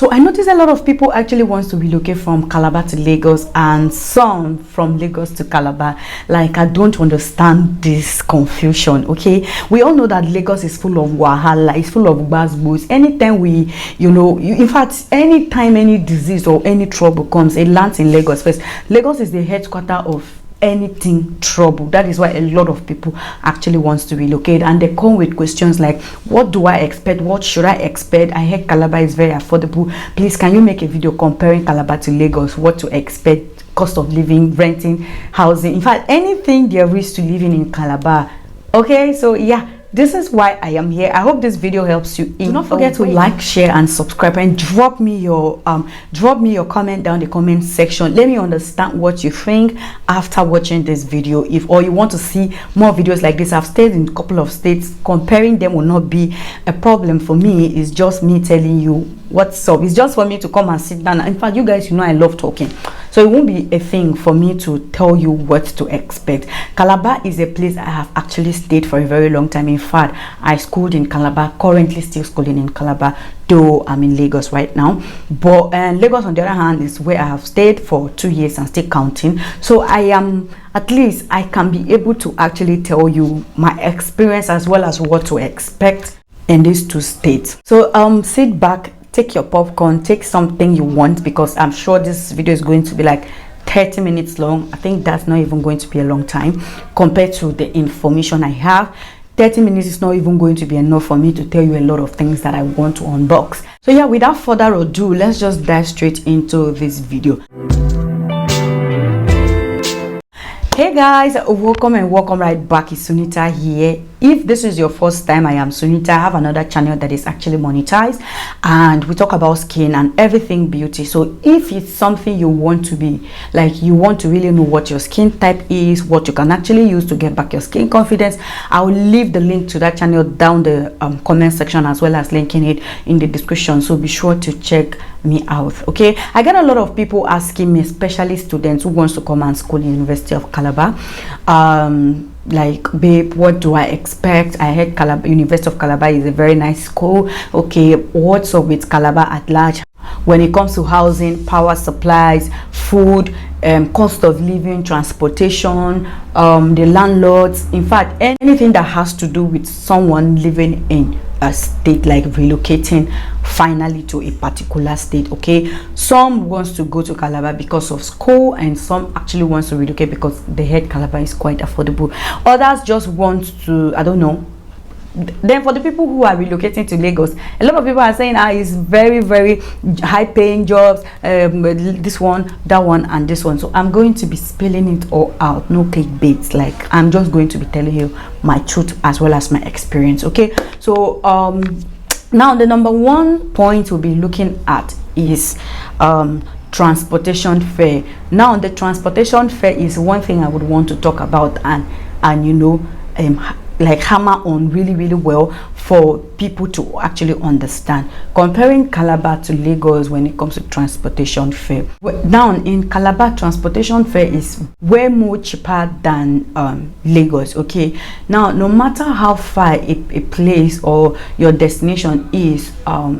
So I noticed a lot of people actually wants to relocate from Calabar to Lagos, and some from Lagos to Calabar. Like, I don't understand this confusion. Okay, we all know that Lagos is full of wahala, it's full of gbasgbos. Anytime we, in fact, anytime any disease or any trouble comes, it lands in Lagos first. Lagos is the headquarter of anything trouble. That is why a lot of people actually wants to relocate, and they come with questions like, what do I expect, what should I expect? I heard Calabar is very affordable. Please, can you make a video comparing Calabar to Lagos, what to expect, cost of living, renting, housing, in fact anything there is to living in Calabar. Okay, so yeah, this is why I am here. I hope this video helps you. Do not forget to like, share and subscribe, and drop me your comment down the comment section. Let me understand what you think after watching this video. If or you want to see more videos like this, I've stayed in a couple of states. Comparing them will not be a problem for me. It's just me telling you what's up. It's just for me to come and sit down. In fact, you guys, I love talking, so it won't be a thing for me to tell you what to expect. Calabar is a place I have actually stayed for a very long time. In fact, I schooled in Calabar, currently still schooling in Calabar, though I'm in Lagos right now. But Lagos, on the other hand, is where I have stayed for 2 years and still counting. So at least I can be able to actually tell you my experience as well as what to expect in these two states. So sit back, take your popcorn, take something you want, because I'm sure this video is going to be like 30 minutes long. I think that's not even going to be a long time compared to the information I have. 30 minutes is not even going to be enough for me to tell you a lot of things that I want to unbox. So yeah, without further ado, let's just dive straight into this video. Hey guys, welcome right back. It's Sunita here. If this is your first time, I am Sunita. I have another channel that is actually monetized, and we talk about skin and everything beauty. So if it's something you want to be like, you want to really know what your skin type is, what you can actually use to get back your skin confidence, I will leave the link to that channel down the comment section, as well as linking it in the description. So be sure to check me out. Okay, I get a lot of people asking me, especially students who wants to come and school in University of Calabar, like, babe, what do I expect? I heard University of Calabar is a very nice school. Okay, what's up with Calabar at large when it comes to housing, power supplies, food, cost of living, transportation, the landlords, in fact anything that has to do with someone living in a state, like relocating finally to a particular state. Okay, some wants to go to Calabar because of school, and some actually wants to relocate because they heard Calabar is quite affordable. Others just want to, I don't know. Then for the people who are relocating to Lagos, a lot of people are saying it's very, very high paying jobs, this one, that one, and this one. So I'm going to be spelling it all out, no clickbaits. Like, I'm just going to be telling you my truth as well as my experience. Okay, so now the number one point we'll be looking at is transportation fare. Now the transportation fare is one thing I would want to talk about, and like hammer on really well for people to actually understand. Comparing Calabar to Lagos when it comes to transportation fare. Now in Calabar, transportation fare is way more cheaper than Lagos. Okay, now no matter how far a place or your destination is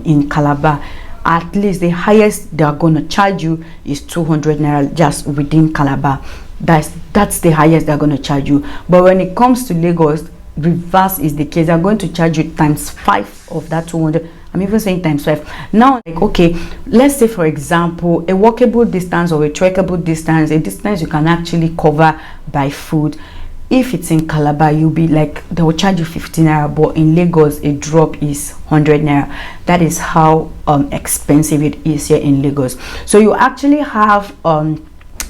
in Calabar, at least the highest they are going to charge you is 200 naira just within Calabar. That's the highest they're going to charge you. But when it comes to Lagos, reverse is the case. They're going to charge you ×5 of that 200. I'm even saying ×5. Now, like, okay, let's say for example a walkable distance or a trekkable distance, a distance you can actually cover by foot. If it's in Calabar, you'll be like, they will charge you 15 naira, but in Lagos a drop is 100 naira. That is how expensive it is here in Lagos. So you actually have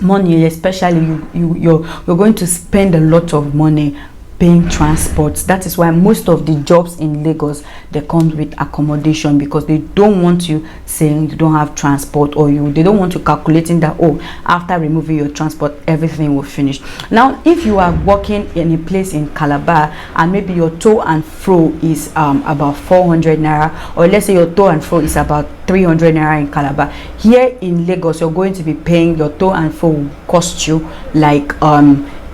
money, especially you're going to spend a lot of money paying transport. That is why most of the jobs in Lagos, they come with accommodation, because they don't want you saying you don't have transport, or they don't want you calculating that, oh, after removing your transport everything will finish. Now if you are working in a place in Calabar and maybe your to and fro is about 400 naira, or let's say your to and fro is about 300 naira in Calabar, here in Lagos you're going to be paying, your to and fro will cost you like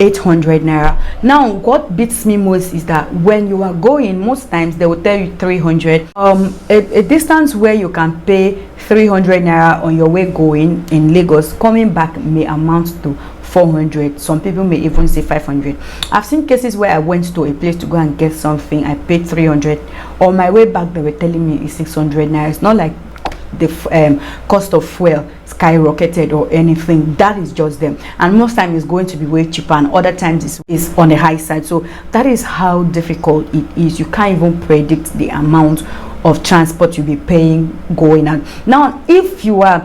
800 naira. Now what beats me most is that when you are going, most times they will tell you 300. A distance where you can pay 300 naira on your way going in Lagos, coming back may amount to 400. Some people may even say 500. I've seen cases where I went to a place to go and get something, I paid 300. On my way back they were telling me it's 600 naira. It's not like the cost of fuel skyrocketed or anything. That is just them, and most times it's going to be way cheaper, and other times it's on the high side. So that is how difficult it is. You can't even predict the amount of transport you'll be paying going on. Now if you are,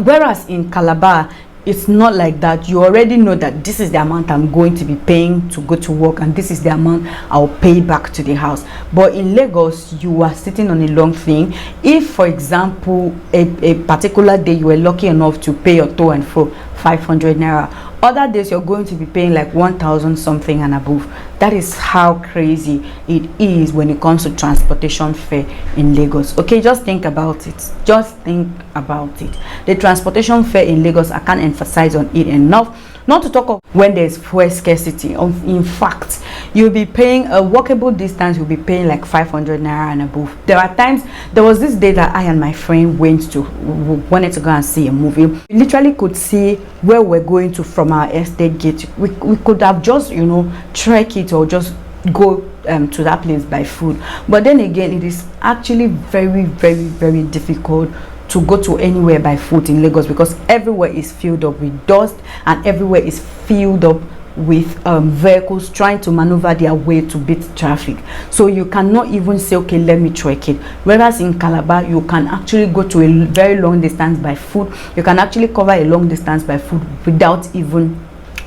whereas in Calabar it's not like that. You already know that this is the amount I'm going to be paying to go to work, and this is the amount I'll pay back to the house. But in Lagos, you are sitting on a long thing. If for example a particular day you were lucky enough to pay your to and fro 500 naira, other days you're going to be paying like 1,000 something and above. That is how crazy it is when it comes to transportation fare in Lagos. Okay, just think about it. Just think about it. The transportation fare in Lagos, I can't emphasize on it enough. Not to talk of when there's fuel scarcity. In fact, you'll be paying a walkable distance, you'll be paying like 500 naira and above. There are times, there was this day that I and my friend wanted to go and see a movie. We literally could see where we're going to from our estate gate. We could have just, you know, trek it or just go to that place by foot. But then again, it is actually very, very, very difficult to go to anywhere by foot in Lagos, because everywhere is filled up with dust and everywhere is filled up with vehicles trying to maneuver their way to beat traffic. So you cannot even say, okay, let me trek it. Whereas in Calabar, you can actually go to a very long distance by foot. You can actually cover a long distance by foot without even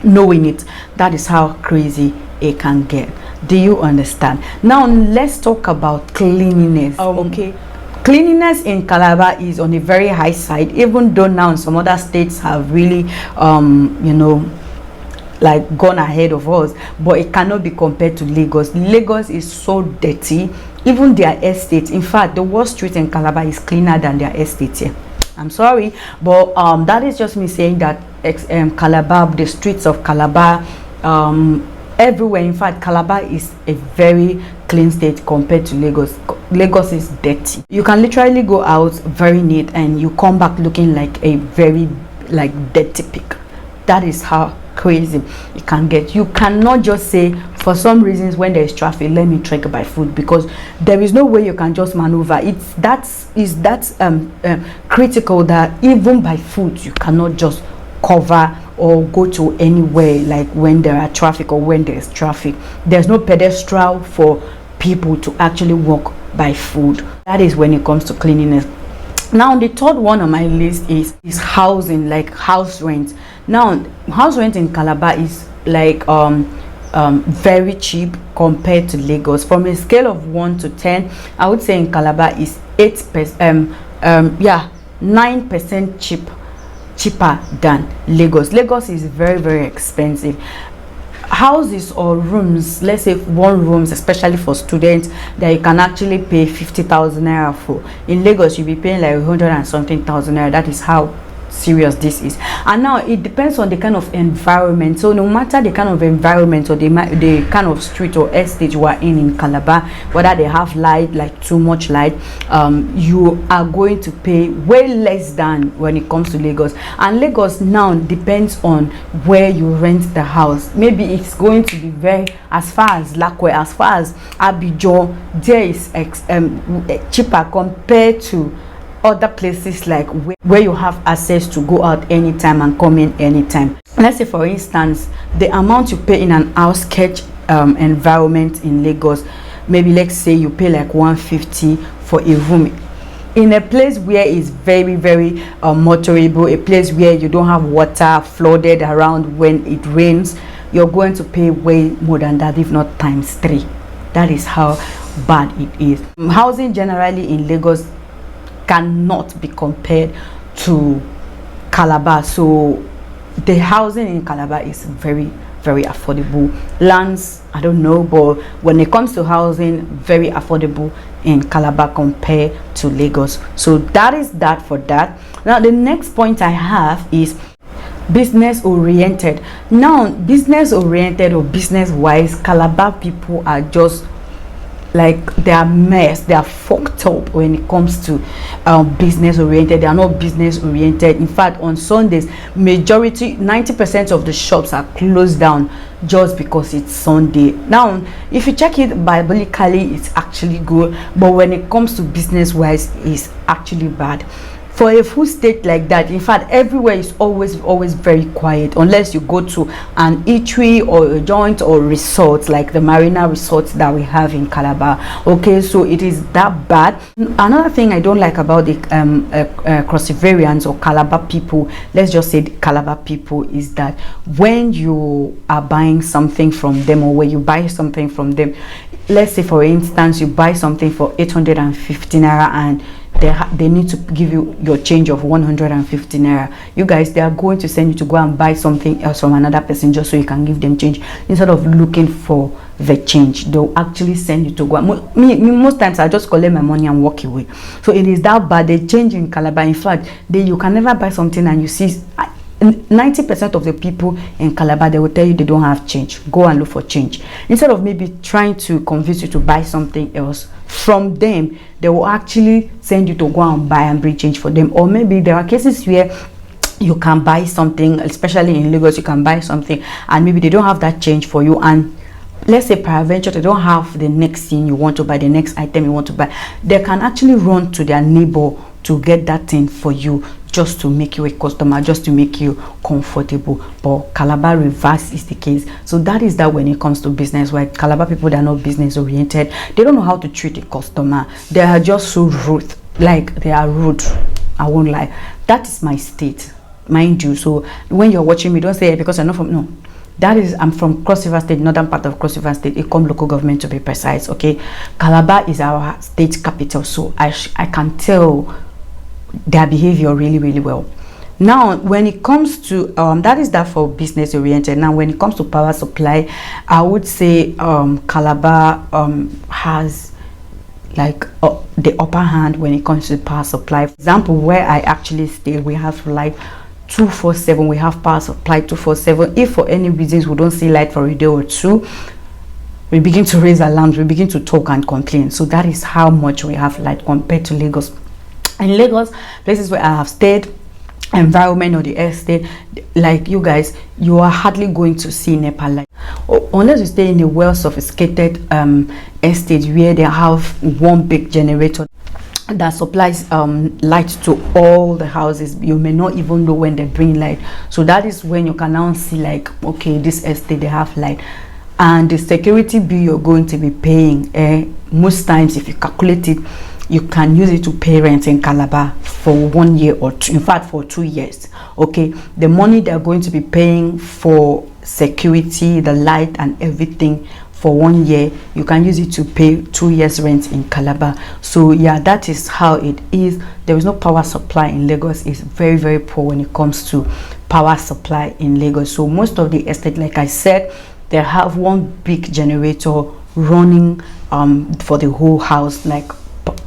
knowing it. That is how crazy it can get. Do you understand? Now let's talk about cleanliness. Okay, cleanliness in Calabar is on a very high side, even though now some other states have really you know, like gone ahead of us, but it cannot be compared to Lagos. Lagos is so dirty. Even their estate, in fact the worst street in Calabar is cleaner than their estate here. I'm sorry, but that is just me saying that Calabar, the streets of Calabar, everywhere, in fact Calabar is a very clean state compared to Lagos. Lagos is dirty. You can literally go out very neat and you come back looking like a very dirty pig. That is how crazy it can get. You cannot just say for some reasons when there is traffic, let me trek by foot, because there is no way you can just maneuver. It's that critical that even by foot you cannot just cover or go to anywhere, like when there are traffic or when there's traffic. There's no pedestal for people to actually walk by foot. That is when it comes to cleanliness. Now the third one on my list is housing, like house rent. Now house rent in Calabar is like very cheap compared to Lagos. From a scale of 1 to 10, I would say in Calabar is 8%, 9% cheaper than Lagos. Lagos is very, very expensive. Houses or rooms, let's say one rooms, especially for students, that you can actually pay 50,000 naira for, in Lagos you'll be paying like 100 and something thousand naira. That is how serious this is. And now it depends on the kind of environment. So no matter the kind of environment or the kind of street or estate you are in Calabar, whether they have light, like too much light, you are going to pay way less than when it comes to Lagos. And Lagos now depends on where you rent the house. Maybe it's going to be very, as far as Lakwe, as far as Abidjan, there is cheaper compared to other places like where you have access to go out anytime and come in anytime. Let's say for instance the amount you pay in an outskirts environment in Lagos, maybe let's say you pay like 150 for a room in a place where it's very, very motorable, a place where you don't have water flooded around when it rains. You're going to pay way more than that, if not times 3. That is how bad it is. Housing generally in Lagos cannot be compared to Calabar. So the housing in Calabar is very, very affordable. Lands, I don't know, but when it comes to housing, very affordable in Calabar compared to Lagos. So that is that for that. Now the next point I have is business oriented. Now business oriented or business wise, Calabar people are just like, they are mess, they are fucked up when it comes to business oriented. They are not business oriented. In fact, on Sundays, majority 90% of the shops are closed down just because it's Sunday. Now if you check it biblically, it's actually good, but when it comes to business wise, it's actually bad. For a full state like that, in fact, everywhere is always very quiet, unless you go to an eatery or a joint or resort like the Marina resorts that we have in Calabar. Okay, so it is that bad. Another thing I don't like about the Crossivarians or Calabar people, let's just say the Calabar people, is that when you are buying something from them, or when you buy something from them, let's say for instance you buy something for 850 naira and they need to give you your change of 150 naira. You guys, they are going to send you to go and buy something else from another person just so you can give them change. Instead of looking for the change, they'll actually send you to go. Most times I just collect my money and walk away. So it is that bad. They change in Calabar. In fact, you can never buy something and you see 90% of the people in Calabar, they will tell you they don't have change. Go and look for change. Instead of maybe trying to convince you to buy something else from them, they will actually send you to go and buy and bring change for them. Or maybe there are cases where you can buy something, especially in Lagos, you can buy something and maybe they don't have that change for you, and let's say peradventure they don't have the next thing you want to buy, the next item you want to buy, they can actually run to their neighbor to get that thing for you, just to make you a customer, just to make you comfortable. But Calabar reverse is the case. So that is that when it comes to business, where Calabar people, they are not business oriented. They don't know how to treat a customer. They are just so rude. Like, they are rude. I won't lie. That is my state, mind you. So when you're watching me, don't say because I'm not from, no. That is, I'm from Cross River State, northern part of Cross River State, Ecom local government to be precise. Okay, Calabar is our state capital, so I can tell their behavior really well. Now when it comes to that is that for business oriented. Now when it comes to power supply, I would say Calabar has like the upper hand when it comes to power supply. For example, where I actually stay, we have light 247. We have power supply 247. If for any reasons we don't see light for a day or two, we begin to raise alarms, we begin to talk and complain. So that is how much we have light compared to Lagos. In Lagos, places where I have stayed, environment or the estate, like you guys, you are hardly going to see NEPA light, unless you stay in a well sophisticated estate where they have one big generator that supplies light to all the houses. You may not even know when they bring light. So that is when you can now see, like, okay, this estate, they have light. And the security bill you're going to be paying, most times if you calculate it, you can use it to pay rent in Calabar for 1 year or two, in fact for 2 years. Okay, the money they're going to be paying for security, the light and everything for 1 year, you can use it to pay 2 years rent in Calabar. So yeah, that is how it is. There is no power supply in Lagos. It's very poor when it comes to power supply in Lagos. So most of the estate, like I said, they have one big generator running for the whole house, like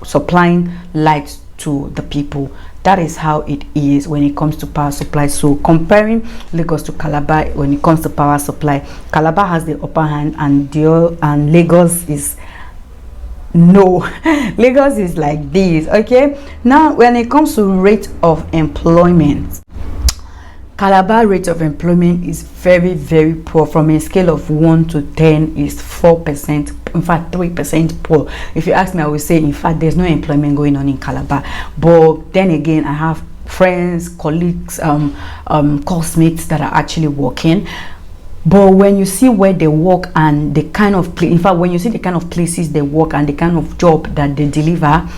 supplying light to the people. That is how it is when it comes to power supply. So comparing Lagos to Calabar, when it comes to power supply, Calabar has the upper hand, and Lagos is no. Lagos is like this. Okay, now when it comes to rate of employment, Calabar rate of employment is very poor. From a scale of 1 to 10 is 4%, in fact 3% poor. If you ask me, I will say in fact there's no employment going on in Calabar. But then again, I have friends, colleagues, classmates that are actually working. But when you see where they work and the kind of in fact when you see the kind of places they work and the kind of job that they deliver,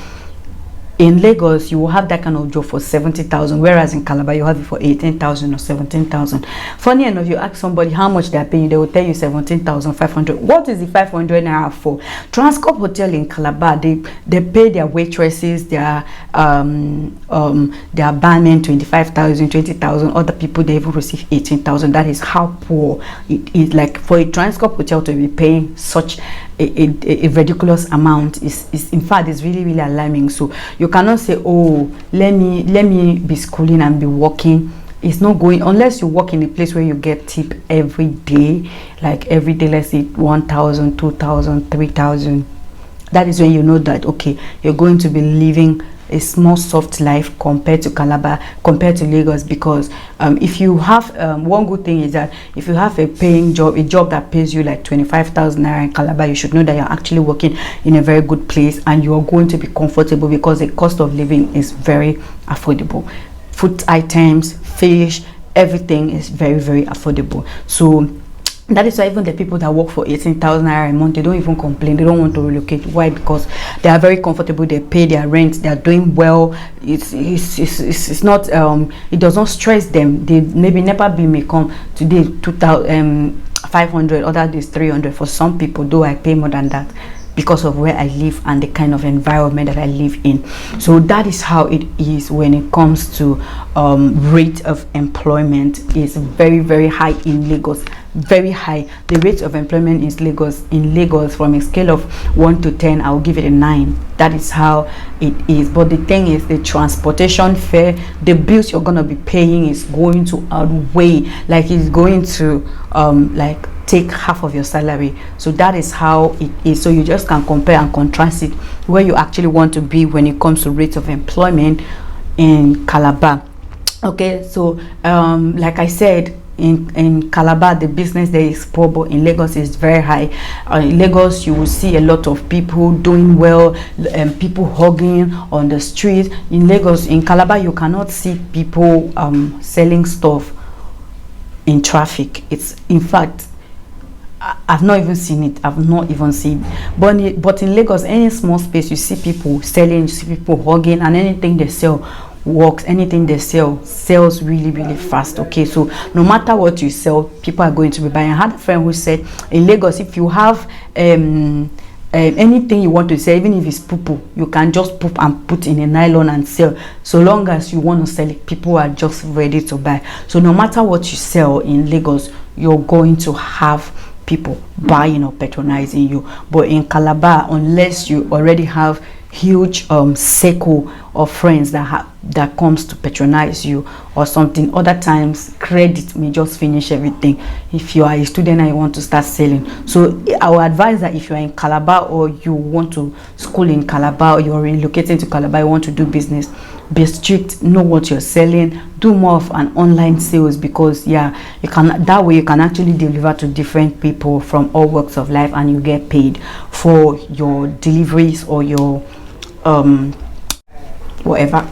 in Lagos, you will have that kind of job for 70,000, whereas in Calabar, you have it for 18,000 or 17,000. Funny enough, you ask somebody how much they are paying, they will tell you 17,500. What is the 500 naira for? Transcorp Hotel in Calabar, they pay their waitresses, their barmen 25,000, 20,000. Other people, they even receive 18,000. That is how poor it is. Like for a Transcorp Hotel to be paying such a ridiculous amount is in fact is really alarming. So you cannot say, oh, let me be schooling and be working it's not going, unless you work in a place where you get tip every day, like every day, let's say 1,000, 2,000, 3,000. That is when you know that, okay, you're going to be living a small soft life compared to Calabar, compared to Lagos. Because if you have one good thing is that if you have a paying job, a job that pays you like 25,000 naira in Calabar, you should know that you're actually working in a very good place and you are going to be comfortable, because the cost of living is very affordable. Food items, fish, everything is very, very affordable. So that is why even the people that work for 18,000 naira a month, they don't even complain. They don't want to relocate. Why? Because they are very comfortable. They pay their rent. They are doing well. It's not it does not stress them. They maybe NEPA bill may come today 2,500, other days 300 for some people. Though I pay more than that, because of where I live and the kind of environment that I live in. So that is how it is when it comes to rate of employment. Is very, very high in Lagos. Very high. The rate of employment in Lagos from a scale of 1 to 10, I'll give it a 9. That is how it is. But the thing is, the transportation fare, the bills you're gonna be paying is going to outweigh, like it's going to like take half of your salary. So that is how it is. So you just can compare and contrast it where you actually want to be when it comes to rates of employment in Calabar. Okay, so like I said, in Calabar the business there is poor, but in Lagos is very high. In Lagos you will see a lot of people doing well, people hugging on the street. In Lagos, in Calabar, you cannot see people selling stuff in traffic. It's, in fact, I've not even seen it. I've not even seen it. But in Lagos, any small space, you see people selling, you see people hugging, and anything they sell works. Anything they sell sells really, really fast. Okay, so no matter what you sell, people are going to be buying. I had a friend who said in Lagos, if you have anything you want to sell, even if it's poo, you can just poop and put in a nylon and sell. So long as you want to sell it, people are just ready to buy. So no matter what you sell in Lagos, you're going to have people buying or patronizing you. But in Calabar, unless you already have huge circle of friends that comes to patronize you or something, other times credit may just finish everything if you are a student and you want to start selling. So I would advise that if you are in Calabar, or you want to school in Calabar, or you're relocating to Calabar, you want to do business, be strict, know what you're selling, do more of an online sales, because yeah, you can, that way you can actually deliver to different people from all walks of life, and you get paid for your deliveries or your whatever.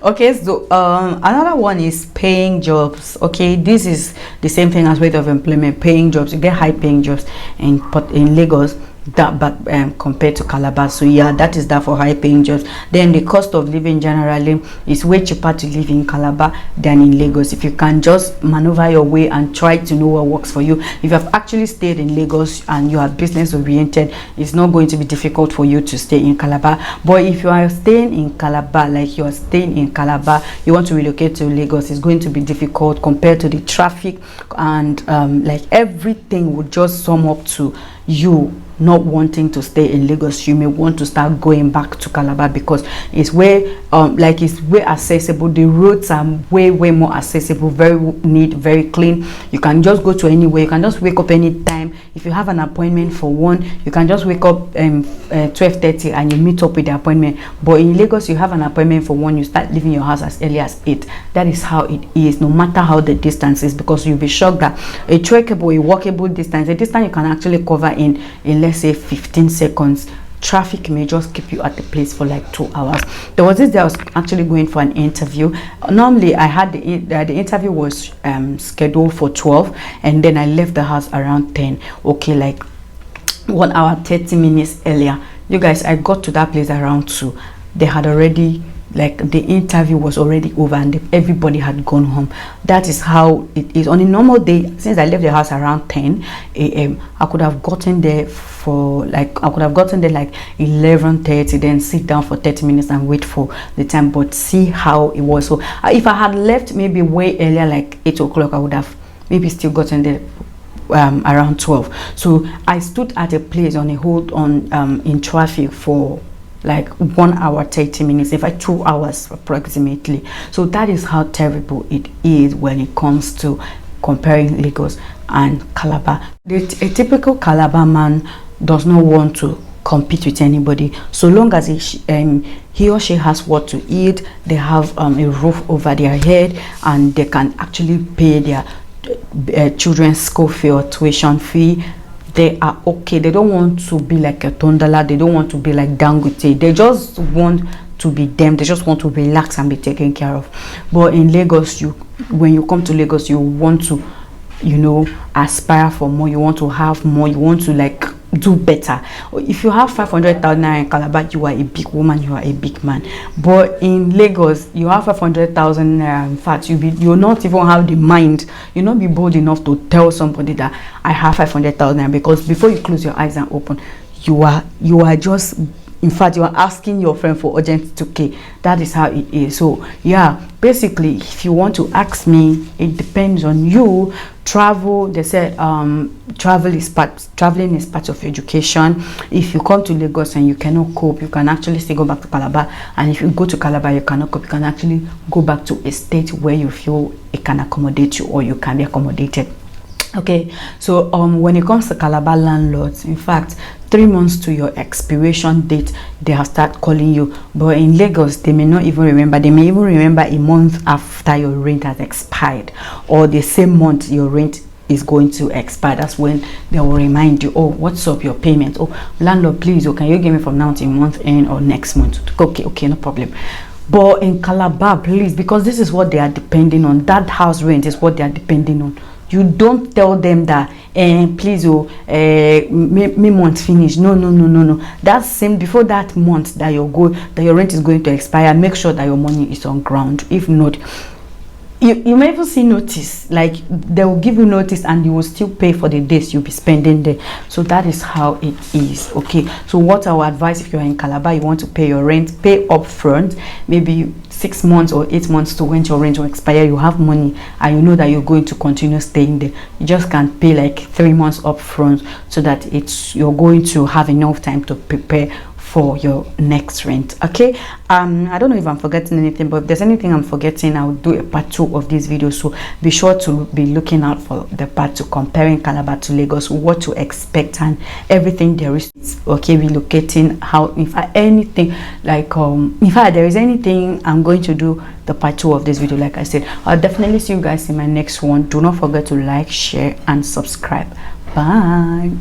Okay, so another one is paying jobs. Okay, this is the same thing as rate of employment. Paying jobs, you get high paying jobs in Lagos, that but compared to Calabar. So yeah, that is that for high paying jobs. Then the cost of living generally is way cheaper to live in Calabar than in Lagos, if you can just maneuver your way and try to know what works for you. If you have actually stayed in Lagos and you are business oriented, it's not going to be difficult for you to stay in Calabar. But if you are staying in Calabar, like you are staying in Calabar, you want to relocate to Lagos, it's going to be difficult compared to the traffic, and like everything would just sum up to you not wanting to stay in Lagos. You may want to start going back to Calabar, because it's way like it's way accessible. The roads are way more accessible, very neat, very clean. You can just go to anywhere. You can just wake up anytime. If you have an appointment for 1, you can just wake up 12:30 and you meet up with the appointment. But in Lagos, you have an appointment for 1, you start leaving your house as early as 8. That is how it is, no matter how the distance is, because you'll be shocked that a trackable, a walkable distance, a distance you can actually cover in let's say 15 seconds, traffic may just keep you at the place for like 2 hours. There was this day I was actually going for an interview. Normally I had the interview was scheduled for 12, and then I left the house around 10. Okay, like 1 hour 30 minutes earlier. You guys, I got to that place around 2. They had already, like, the interview was already over and everybody had gone home. That is how it is on a normal day. Since I left the house around 10 a.m., I could have gotten there for like 11:30, then sit down for 30 minutes and wait for the time. But see how it was. So if I had left maybe way earlier, like 8 o'clock, I would have maybe still gotten there around 12. So I stood at a place on a hold on in traffic for like 1 hour 30 minutes, in fact 2 hours approximately. So that is how terrible it is when it comes to comparing Lagos and Calabar. A typical Calabar man does not want to compete with anybody, so long as he or she has what to eat, they have a roof over their head, and they can actually pay their children's school fee or tuition fee. They are okay. They don't want to be like a Tondala, they don't want to be like Dangote, they just want to be them. They just want to relax and be taken care of. But in Lagos, when you come to Lagos, you want to, you know, aspire for more, you want to have more, you want to like do better. If you have 500,000 naira in Calabar, you are a big woman, you are a big man. But in Lagos, you have 500,000 naira. In fact, you'll not even have the mind, you'll not be bold enough to tell somebody that I have 500,000 naira, because before you close your eyes and open, you are just, in fact, you are asking your friend for urgent 2k. That is how it is. So yeah, basically, if you want to ask me, it depends on you. Travel, they said traveling is part of education. If you come to Lagos and you cannot cope, you can actually still go back to Calabar. And if you go to Calabar, you cannot cope, you can actually go back to a state where you feel it can accommodate you, or you can be accommodated. Okay, so when it comes to Calabar landlords, in fact, 3 months to your expiration date, they have started calling you. But in Lagos, they may not even remember. They may even remember a month after your rent has expired, or the same month your rent is going to expire. That's when they will remind you, oh, what's up your payment? Oh, landlord, please, oh, can you give me from now till month end or next month? Okay, no problem. But in Calabar, please, because this is what they are depending on. That house rent is what they are depending on. You don't tell them that please, me month finish. No. That's same before that month that your rent is going to expire. Make sure that your money is on ground. If not, you may even see notice, like they will give you notice and you will still pay for the days you'll be spending there. So that is how it is. Okay, so what I would advise, if you're in Calabar, you want to pay your rent, pay up front, maybe 6 months or 8 months to when your rent will expire. You have money and you know that you're going to continue staying there. You just can't pay like 3 months up front, so that you're going to have enough time to prepare for your next rent. Okay, I don't know if I'm forgetting anything, but if there's anything I'm forgetting, I'll do a part 2 of this video. So be sure to be looking out for the part 2, comparing Calabar to Lagos, what to expect and everything there is. Okay, relocating, how, if anything, like if there is anything, I'm going to do the part 2 of this video. Like I said, I'll definitely see you guys in my next one. Do not forget to like, share and subscribe. Bye.